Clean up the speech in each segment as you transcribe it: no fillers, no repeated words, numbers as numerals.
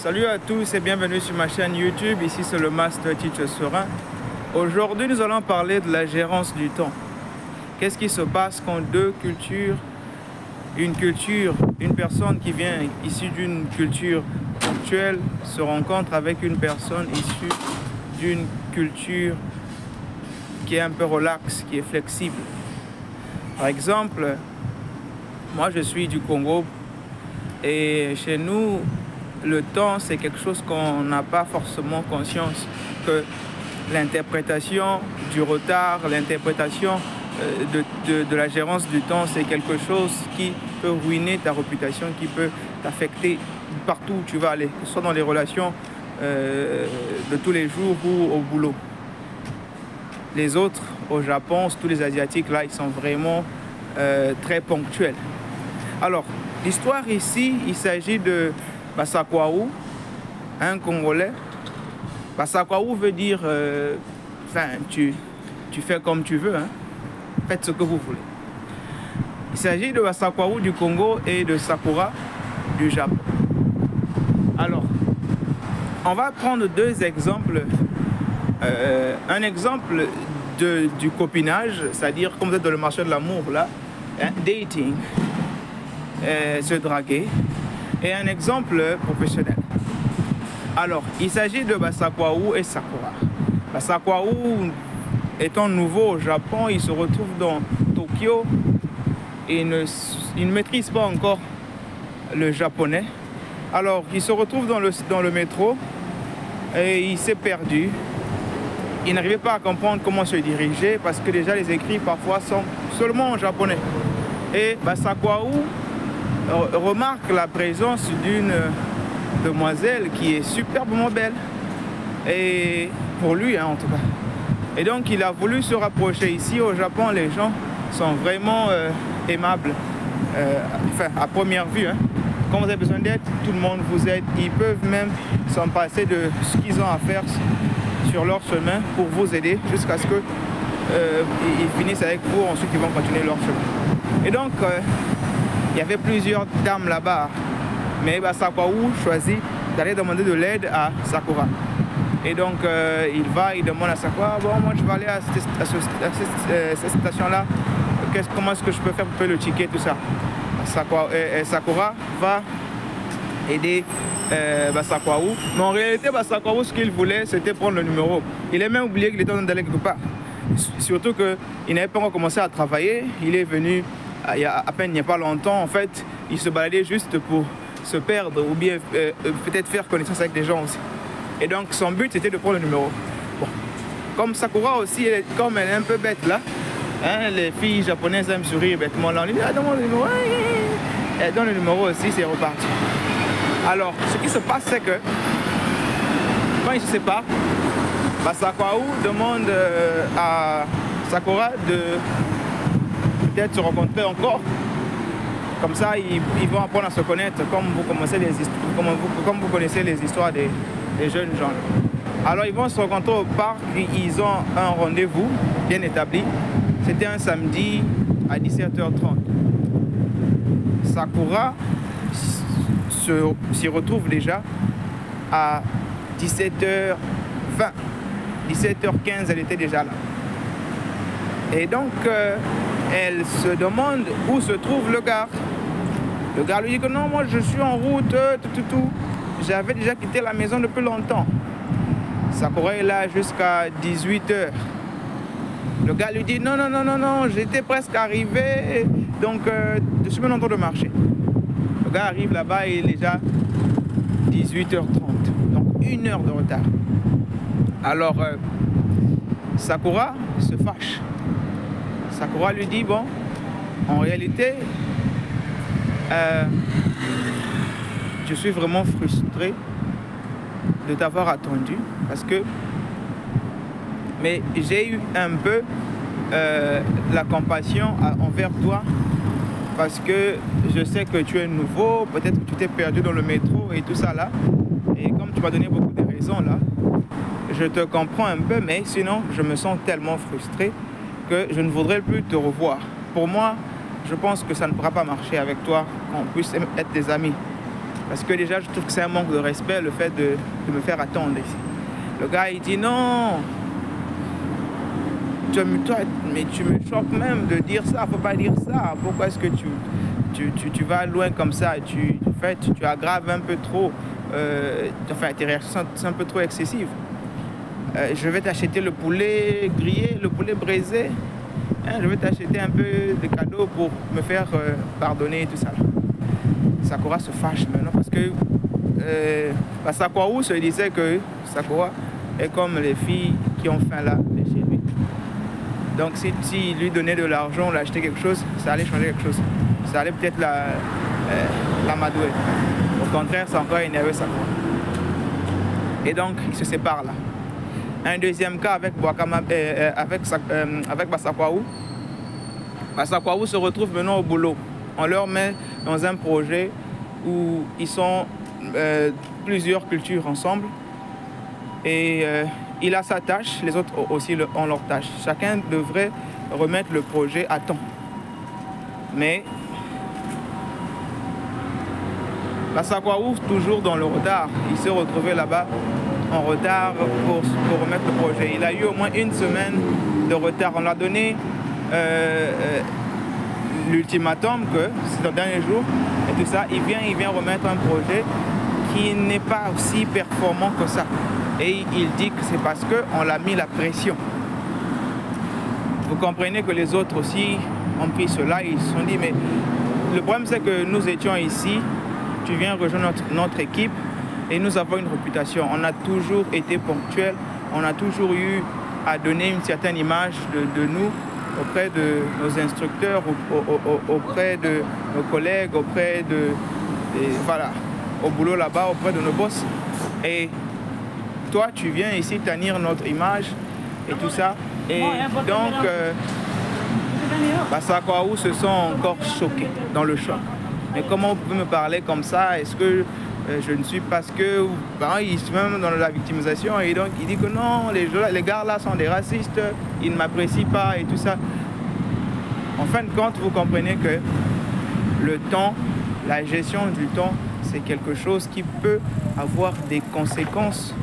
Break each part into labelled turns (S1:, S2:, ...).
S1: Salut à tous et bienvenue sur ma chaîne YouTube. Ici c'est le Master Teacher Serein. Aujourd'hui nous allons parler de la gérance du temps. Qu'est-ce qui se passe quand deux cultures, une personne qui vient issue d'une culture ponctuelle se rencontre avec une personne issue d'une culture qui est un peu relaxe, qui est flexible. Par exemple, moi je suis du Congo et chez nous, le temps c'est quelque chose qu'on n'a pas forcément conscience que l'interprétation du retard, l'interprétation de la gérance du temps, c'est quelque chose qui peut ruiner ta réputation, qui peut t'affecter partout où tu vas aller, que ce soit dans les relations de tous les jours ou au boulot. Les autres, au Japon, tous les Asiatiques, là, ils sont vraiment très ponctuels. Alors, l'histoire ici, il s'agit de Basakwaou, un Congolais. Basakwaou veut dire, tu fais comme tu veux, hein. Faites ce que vous voulez. Il s'agit de Basakwaou du Congo et de Sakura du Japon. Alors, on va prendre deux exemples. Un exemple du copinage, c'est-à-dire comme vous êtes dans le marché de l'amour, là, hein, dating, se draguer, et un exemple professionnel. Alors, il s'agit de Basakwaou et Sakura. Basakwaou, étant nouveau au Japon, il se retrouve dans Tokyo et il ne maîtrise pas encore le japonais. Alors, il se retrouve dans le métro et il s'est perdu. Il n'arrivait pas à comprendre comment se diriger parce que déjà les écrits parfois sont seulement en japonais. Et Basakwaou remarque la présence d'une demoiselle qui est superbement belle. Et pour lui, hein, en tout cas. Et donc il a voulu se rapprocher. Ici au Japon, les gens sont vraiment aimables. À première vue. Hein. Quand vous avez besoin d'aide, tout le monde vous aide. Ils peuvent même s'en passer de ce qu'ils ont à faire sur leur chemin pour vous aider jusqu'à ce qu'ils finissent avec vous. Ensuite, ils vont continuer leur chemin. Et donc, il y avait plusieurs dames là-bas. Mais Basakwaou choisit d'aller demander de l'aide à Sakura. Et donc, il demande à Sakura, bon, moi je vais aller à cette station-là. Comment est-ce que je peux faire pour payer le ticket, tout ça. Sakura va aider Basakwaou. Mais en réalité, Basakwaou, ce qu'il voulait, c'était prendre le numéro. Il a même oublié qu'il était en train d'aller quelque part. Surtout qu'il n'avait pas encore commencé à travailler. Il est venu il n'y a pas longtemps. En fait, il se baladait juste pour se perdre ou bien peut-être faire connaissance avec des gens aussi. Et donc, son but, c'était de prendre le numéro. Bon. Comme Sakura aussi, comme elle est un peu bête là, hein, les filles japonaises aiment sourire bêtement. Là, on lui dit, ah, donne-moi le numéro. Elle donne le numéro aussi, c'est reparti. Alors, ce qui se passe, c'est que quand ils se séparent, Basakwaou demande à Sakura de peut-être se rencontrer encore. Comme ça, ils vont apprendre à se connaître, comme vous connaissez les histoires des jeunes gens. Alors, ils vont se rencontrer au parc, ils ont un rendez-vous bien établi. C'était un samedi à 17h30. Sakura s'y retrouve déjà à 17h20. 17h15, elle était déjà là. Et donc, elle se demande où se trouve le gars. Le gars lui dit que non, moi je suis en route, tout. J'avais déjà quitté la maison depuis longtemps. Sakura est là jusqu'à 18h. Le gars lui dit non, j'étais presque arrivé, donc je suis maintenant en train de marcher. Le gars arrive là-bas et il est déjà 18h30, donc 1 heure de retard. Alors, Sakura se fâche. Sakura lui dit, bon, en réalité, je suis vraiment frustré de t'avoir attendu parce que, mais j'ai eu un peu la compassion envers toi parce que je sais que tu es nouveau, peut-être que tu t'es perdu dans le métro et tout ça là. Et comme tu m'as donné beaucoup de raisons là, je te comprends un peu, mais sinon je me sens tellement frustré que je ne voudrais plus te revoir. Pour moi, je pense que ça ne pourra pas marcher avec toi, qu'on puisse être des amis. Parce que déjà, je trouve que c'est un manque de respect, le fait de me faire attendre ici. Le gars, il dit non. Mais tu me choques même de dire ça, faut pas dire ça. Pourquoi est-ce que tu vas loin comme ça? En fait, tu aggraves un peu trop. Enfin, tes réactions sont un peu trop excessives. Je vais t'acheter le poulet grillé, le poulet braisé. Hein, je vais t'acheter un peu de cadeaux pour me faire pardonner et tout ça. Sakura se fâche maintenant parce que Sakura se disait que Sakura est comme les filles qui ont faim là de chez lui. Donc si lui donnait de l'argent, l'acheter quelque chose, ça allait changer quelque chose. Ça allait peut-être l'amadouer. Au contraire, ça a encore énervé Sakura. Et donc, ils se séparent là. Un deuxième cas avec Basakwaou. Basakwaou se retrouve maintenant au boulot. On leur met dans un projet où ils sont plusieurs cultures ensemble. Et il a sa tâche, les autres aussi ont leur tâche. Chacun devrait remettre le projet à temps. Mais Basakwaou, toujours dans le retard, il s'est retrouvé là-bas en retard pour remettre le projet. Il a eu au moins une semaine de retard. On l'a donné l'ultimatum que c'est le dernier jour et tout ça. Il vient remettre un projet qui n'est pas aussi performant que ça. Et il dit que c'est parce qu'on l'a mis la pression. Vous comprenez que les autres aussi ont pris cela. Ils se sont dit, mais le problème c'est que nous étions ici, tu viens rejoindre notre équipe et nous avons une réputation. On a toujours été ponctuels, on a toujours eu à donner une certaine image de nous auprès de nos instructeurs, auprès de nos collègues, auprès voilà, au boulot là-bas, auprès de nos boss. Et toi, tu viens ici tannir notre image et tout ça. Et donc, Basakwaou se sont encore choqués dans le choc. Mais comment vous pouvez me parler comme ça? Est-ce que je ne suis parce que... Ben, il est même dans la victimisation et donc il dit que non, les gars là sont des racistes, ils ne m'apprécient pas et tout ça. En fin de compte, vous comprenez que le temps, la gestion du temps, c'est quelque chose qui peut avoir des conséquences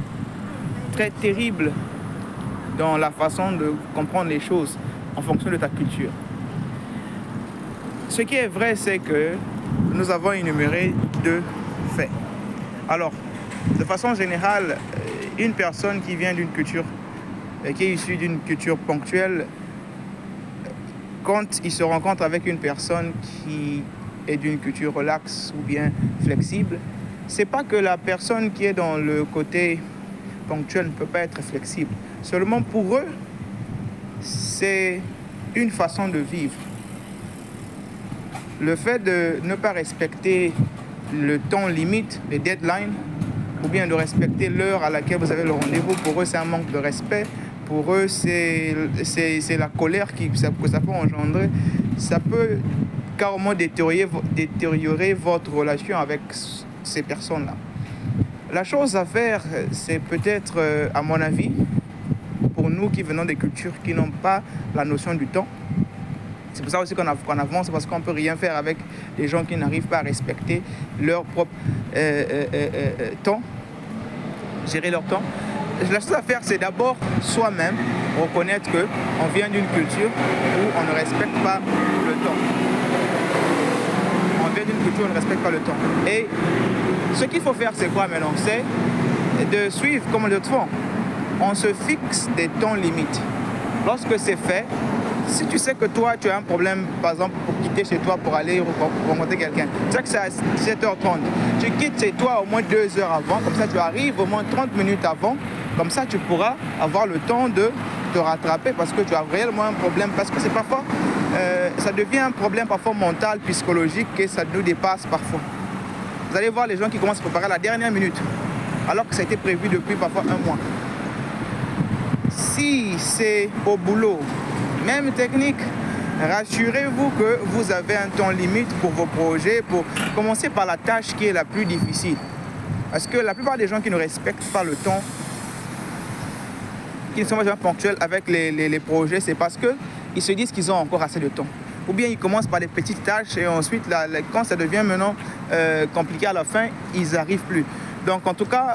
S1: très terribles dans la façon de comprendre les choses en fonction de ta culture. Ce qui est vrai, c'est que nous avons énuméré 2 faits. Alors, de façon générale, une personne qui vient d'une culture, qui est issue d'une culture ponctuelle, quand il se rencontre avec une personne qui est d'une culture relaxe ou bien flexible, c'est pas que la personne qui est dans le côté ponctuel ne peut pas être flexible. Seulement pour eux, c'est une façon de vivre. Le fait de ne pas respecter le temps limite, les deadlines, ou bien de respecter l'heure à laquelle vous avez le rendez-vous, pour eux c'est un manque de respect. Pour eux c'est la colère que ça peut engendrer. Ça peut carrément détériorer votre relation avec ces personnes-là. La chose à faire, c'est peut-être, à mon avis, pour nous qui venons des cultures qui n'ont pas la notion du temps. C'est pour ça aussi qu'on avance, parce qu'on ne peut rien faire avec les gens qui n'arrivent pas à respecter leur propre temps, gérer leur temps. La chose à faire, c'est d'abord soi-même reconnaître qu'on vient d'une culture où on ne respecte pas le temps. On vient d'une culture où on ne respecte pas le temps. Et ce qu'il faut faire, c'est quoi maintenant? C'est de suivre comme les autres font. On se fixe des temps limites. Lorsque c'est fait, si tu sais que toi, tu as un problème, par exemple, pour quitter chez toi pour aller rencontrer quelqu'un, tu sais que c'est à 17h30, tu quittes chez toi au moins 2 heures avant, comme ça tu arrives au moins 30 minutes avant, comme ça tu pourras avoir le temps de te rattraper parce que tu as réellement un problème, parce que c'est parfois, ça devient un problème parfois mental, psychologique, et ça nous dépasse parfois. Vous allez voir les gens qui commencent à se préparer à la dernière minute, alors que ça a été prévu depuis parfois 1 mois. Si c'est au boulot, même technique, rassurez-vous que vous avez un temps limite pour vos projets, pour commencer par la tâche qui est la plus difficile. Parce que la plupart des gens qui ne respectent pas le temps, qui ne sont pas ponctuels avec les projets, c'est parce qu'ils se disent qu'ils ont encore assez de temps. ou bien ils commencent par les petites tâches et ensuite, quand ça devient maintenant compliqué à la fin, ils n'arrivent plus. Donc en tout cas,